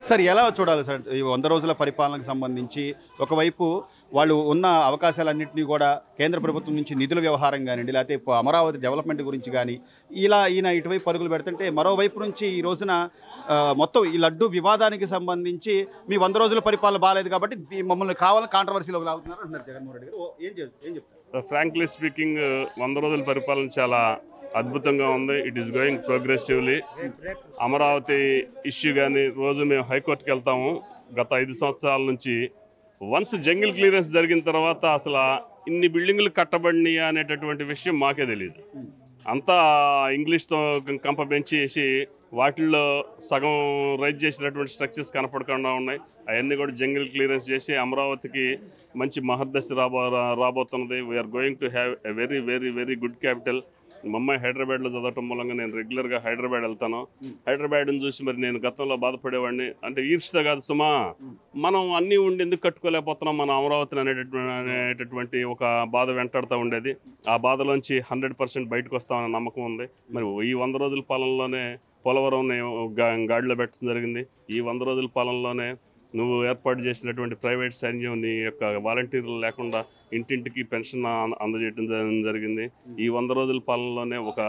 Sir ఎలా చూడాలి sir ఈ 100 రోజుల పరిపాలనకు సంబంధించి ఒకవైపు వాళ్ళు ఉన్న అవకాశాలన్నింటినీ కూడా కేంద్ర ప్రభుత్వం నుంచి నిధుల వ్యవహారం కానివ్వండి లేకపోతే అమరావతి డెవలప్మెంట్ గురించి కానీ ఇలా ఈయన ఇటువైపు పరుగులు పెడుతుంటే మరోవైపు నుంచి ఈ రోజున మొత్తం ఈ లడ్డు వివాదానికి సంబంధించి మీ 100 రోజుల పరిపాలన బాగాలేదు కాబట్టి మమ్మల్ని కావాలని కాంట్రవర్సీలోకి లాగుతున్నారు అంటున్నారు జగన్మోహన్ రెడ్డి గారు. ఏం చెప్తారు? ఫ్రాంక్లీ స్పీకింగ్ 100 రోజుల పరిపాలన చాలా అద్భుతంగా ఉంది. It is going progressively. Amaravati issue కానీ రోజు మేము హైకోర్టుకి వెళ్తాము. గత 5 సంవత్సరాల నుంచి వన్స్ జంగిల్ క్లియరెన్స్ జరిగిన తర్వాత అసలు ఇన్ని బిల్డింగులు కట్టబడినాయి అనేటటువంటి విషయం మాకే తెలియదు. అంతా ఇంగ్లీష్తో కంప పెంచేసి వాటిల్లో సగం రైజ్ చేసినటువంటి స్ట్రక్చర్స్ కనపడకుండా ఉన్నాయి. అవన్నీ కూడా జంగిల్ క్లియరెన్స్ చేసి అమరావతికి మంచి మహర్దశ రాబోతున్నది. We're going to have a very very very good capital. మా అమ్మాయి హైదరాబాద్లో చదవటం మూలంగా నేను రెగ్యులర్గా హైదరాబాద్ వెళ్తాను. హైదరాబాద్ని చూసి మరి నేను గతంలో బాధపడేవాడిని. అంటే ఈర్ష్యతో కాదు సుమా, మనం అన్నీ ఉండి ఎందుకు కట్టుకోలేకపోతున్నాం మన అమరావతిని అనేటటువంటి ఒక బాధ వెంటాడుతూ ఉండేది. ఆ బాధలోంచి 100% బయటకు వస్తామనే నమ్మకం ఉంది. మరి ఈ 100 రోజుల పాలనలోనే పోలవరం గాడిలో పెట్టడం జరిగింది. ఈ 100 రోజుల పాలనలోనే నువ్వు ఏర్పాటు చేసినటువంటి ప్రైవేట్ సైన్యం నీ యొక్క వాలంటీర్లు లేకుండా ఇంటింటికి పెన్షన్ అందజేయడం జరిగింది. ఈ 100 రోజుల పాలనలోనే ఒక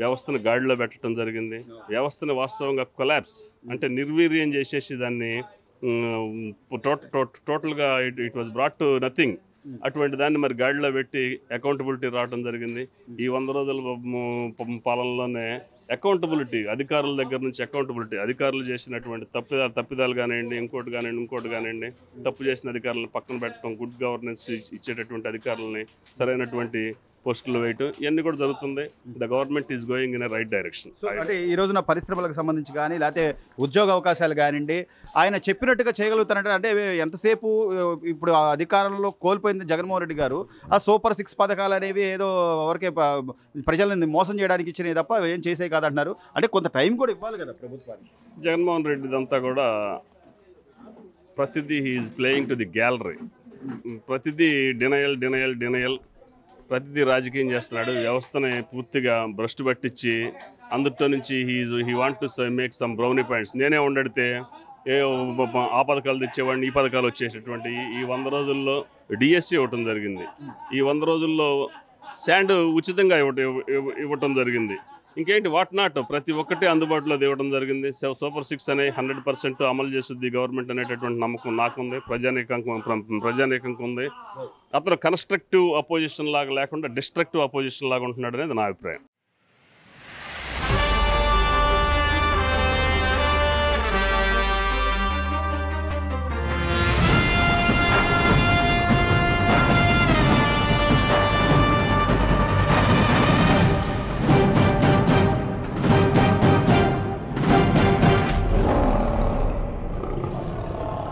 వ్యవస్థను గాడిలో పెట్టడం జరిగింది. వ్యవస్థని వాస్తవంగా కొలాప్స్ అంటే నిర్వీర్యం చేసేసి దాన్ని టోటల్గా it was brought to nothing. అటువంటి దాన్ని మరి గాడిలో పెట్టి అకౌంటబిలిటీ రావడం జరిగింది. ఈ 100 రోజుల పాలనలోనే అకౌంటబిలిటీ, అధికారుల దగ్గర నుంచి అకౌంటబిలిటీ, అధికారులు చేసినటువంటి తప్పిదాలు కానివ్వండి, ఇంకోటి కానివ్వండి, తప్పు చేసిన అధికారులను పక్కన పెట్టడం, గుడ్ గవర్నెన్స్ ఇచ్చేటటువంటి అధికారులని సరైనటువంటి పోస్టులు వేయటం, ఇవన్నీ కూడా జరుగుతుంది. The government is going in a right direction. అంటే ఈ రోజున పరిశ్రమలకు సంబంధించి కానీ లేకపోతే ఉద్యోగ అవకాశాలు కానివ్వండి ఆయన చెప్పినట్టుగా చేయగలుగుతారంటే అంటే ఎంతసేపు ఇప్పుడు ఆ అధికారంలో కోల్పోయింది జగన్మోహన్ రెడ్డి గారు ఆ సూపర్ 6 పథకాలు అనేవి ఏదో ఎవరికే ప్రజలను మోసం చేయడానికి ఇచ్చినవి తప్ప ఏం చేసే కాదంటున్నారు. అంటే కొంత టైం కూడా ఇవ్వాలి కదా ప్రభుత్వానికి. జగన్మోహన్ రెడ్డిదంతా కూడా ప్రతిదీ he's playing to the gallery. ప్రతిదీ డినయల్ ప్రతిదీ రాజకీయం చేస్తున్నాడు. వ్యవస్థని పూర్తిగా భ్రష్టు పట్టించి అందులో నుంచి he want to make some brownie points. నేనే ఉండడితే ఆ పథకాలు తెచ్చేవాడిని, ఈ పథకాలు వచ్చేటటువంటి. ఈ 100 రోజుల్లో డిఎస్సి ఇవ్వటం జరిగింది. ఈ 100 రోజుల్లో శాండ్ ఉచితంగా ఇవ్వటం జరిగింది. ఇంకేంటి వాట్ నాట్ ప్రతి ఒక్కటి అందుబాటులో ఇవ్వడం జరిగింది. సూపర్ 6 అనే 100% అమలు చేస్తుంది గవర్నమెంట్ అనేటటువంటి నమ్మకం నాకుంది, ప్రజానీకంకు ఉంది. అతను కన్స్ట్రక్టివ్ అపోజిషన్ లాగా లేకుండా డిస్ట్రక్టివ్ అపోజిషన్ లాగా ఉంటున్నాడు అనేది నా అభిప్రాయం.